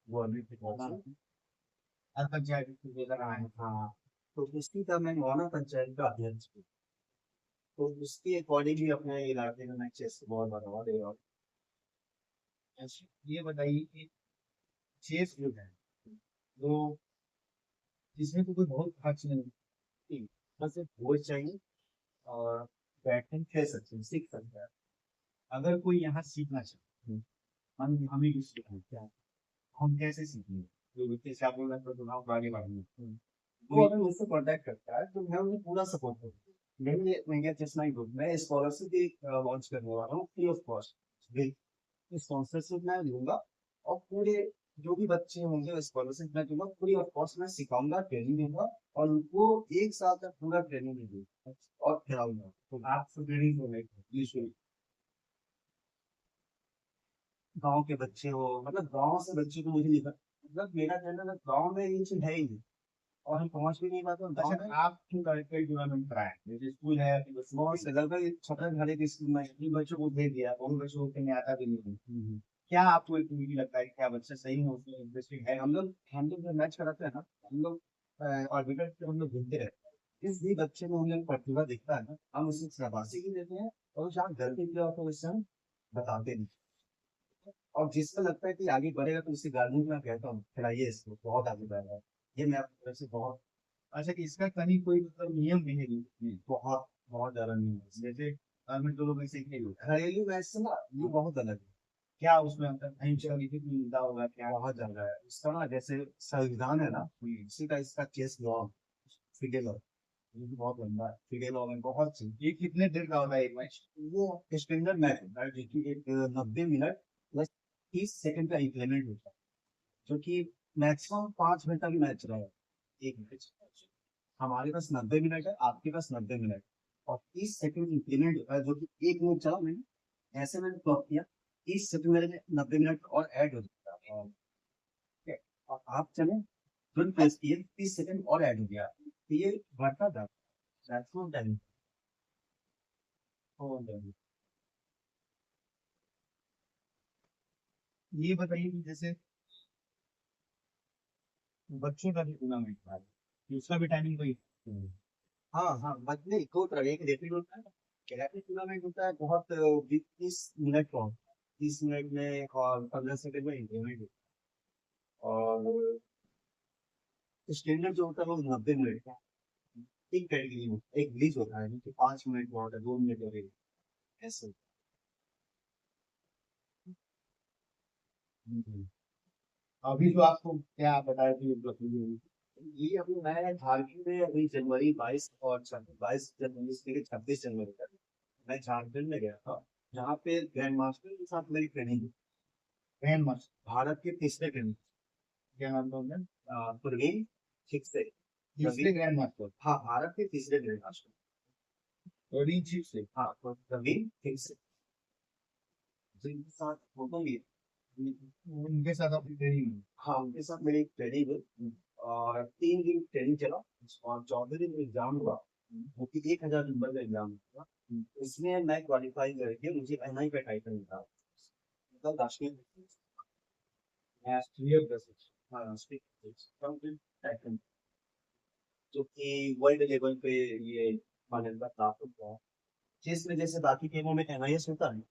वो अभी की तरफ हाँ, से। हर पंचायत में लेकर आए हैं। हाँ, तो उसकी तब मैं मौना पंचायत का अध्यक्ष हूँ। तो उसके अकॉर्डिंग ही अपने इलाके में मैं चेस बहुत बढ़ावा दे रहा हूँ। अच्छा, ये बताइए कि चेस जो है तो इसमें तो कोई बहुत खर्च नहीं। ठीक, बस एक वॉइस चाहिए और बैटिंग खेल सकते हैं, सीख सकते हैं। अगर कोई यहाँ सीखना चाहे, हम्म, हम हमें भी सीखना है, क्या? हम कैसे सीखेंगे? जो व्यक्ति से आप बोल रहे हैं तो हम आगे बढ़ेंगे। हम्म। वो कोई अगर मुझसे कांटेक्ट करता है तो मैं उन्हें पूरा सपोर्ट करूँगा। लेकिन मैं क्या चेस नहीं ग्रुप मैं स्कॉलरशिप भी लॉन्च करने वाला हूँ फ्री ऑफ कॉस्ट। स्पॉन्सरशिप मैं लूंगा और पूरे जो भी बच्चे होंगे स्कॉलरशिप मैं दूंगा, फ्री ऑफ कॉस्ट मैं सिखाऊंगा, ट्रेनिंग दूंगा और उनको 1 साल तक पूरा ट्रेनिंग दूंगा और खिलाऊंगा। तो आप ट्रेनिंग को लेकर गाँव के बच्चे हो, मतलब गाँव से बच्चे को मुझे नहीं पता, मतलब मेरा कहना है गाँव में ये चीज है ही नहीं और हम पहुंच भी नहीं पाते अच्छा, गाँव में। आप क्यों कई टूर्नामेंट कराए? जैसे स्कूल है आपके बस बहुत से लगभग छपरा घाटे के स्कूल में इन बच्चों को भेज दिया, उन बच्चों को खेलने आता भी नहीं है। हम्म। क्या आपको एक मुझे लगता है कि क्या बच्चा सही में उसमें इंटरेस्टिंग है? हम लोग जब मैच कराते हैं ना, हम लोग ऑर्बिटर पे हम लोग घूमते रहते हैं। जिस भी बच्चे में हम लोग प्रतिभा दिखता है ना, हम उसे शाबाशी भी देते हैं और जहाँ गलती किया हो तो उससे हम बताते नहीं। और जिसका लगता है कि आगे बढ़ेगा तो उससे गार्जियन को मैं कहता हूँ खिलाइए इसको, बहुत आगे बढ़ेगा। ये मैं अपनी तरफ से बहुत अच्छा, कि इसका कहीं कोई मतलब नियम भी है नहीं? बहुत बहुत ज्यादा नहीं है। जैसे में दो लोग ऐसे खेल होता है, घरेलू मैच से ना ये बहुत अलग है। क्या उसमें मतलब कहीं से लिखित मिलता होगा क्या? बहुत ज्यादा है इसका ना, जैसे संविधान है ना, इसी का इसका चेस लॉ, फिडे लॉ, ये भी बहुत लंबा है। फिडे लॉ में बहुत सी ये कितने देर का होता है एक मैच? वो स्टैंडर्ड मैच होता है जो कि एक 90 मिनट प्लस 30 सेकंड का इंक्रीमेंट होता है, जो कि मैक्सिमम 5 मिनट का भी मैच रहा है। एक मैच हमारे पास 90 मिनट है, आपके पास 90 मिनट और 30 सेकंड इंक्रीमेंट होता है, जो कि 1 मिनट चला मैंने, ऐसे मैंने क्लॉक किया, 30 सेकंड मेरे 90 मिनट और ऐड हो जाता है। और ठीक है, और आप चले तुरंत प्रेस किए, 30 सेकंड और ऐड हो गया, तो ये बढ़ता था मैक्सिमम टाइम। ये बताइए कि जैसे बच्चों का भी टूर्नामेंट था, कि उसका भी टाइमिंग कोई? हाँ हाँ, बदले दो तरह, एक रैपिड होता है, रैपिड टूर्नामेंट होता है बहुत 20-30 मिनट का, 30 मिनट में और 15 सेकंड में इंक्रीमेंट होता है। और स्टैंडर्ड जो होता है वो 90 मिनट का, एक कैटेगरी में एक रिलीज होता है जो कि 5 मिनट का होता है, 2 मिनट का ऐसे। हम्म। अभी जो आपको क्या बताया कि मतलब ये अभी मैं झारखंड में अभी जनवरी 22 और 22 जनवरी से लेकर 26 जनवरी तक मैं झारखंड में गया था, जहाँ पे ग्रैंड मास्टर के साथ मेरी ट्रेनिंग हुई। Grand master? भारत के तीसरे ट्रेनिंग, क्या नाम था उनका? प्रवीण, ठीक से, तीसरे प्रवीण। Grand master? हाँ, भारत के तीसरे ग्रैंड मास्टर। ओडिन चीफ से? हाँ, तो प्रवीण ठीक से, जिनके साथ फोटो लिए। उनके साथ आपकी ट्रेनिंग हुई? हाँ, उनके साथ मेरी ट्रेनिंग हुई और 3 दिन ट्रेनिंग चला और 14 दिन एग्जाम हुआ, वो कि 1000 नंबर का एग्जाम हुआ। इसमें मैं क्वालिफाई करके मुझे एनआई का टाइटल मिला, मतलब राष्ट्रीय, राष्ट्रीय प्रशिक्षण? हाँ राष्ट्रीय टाइटल, जो कि वर्ल्ड लेवल पे ये मान्यता प्राप्त हुआ है। चेस में जैसे बाकी गेमों में एनआईएस होता है,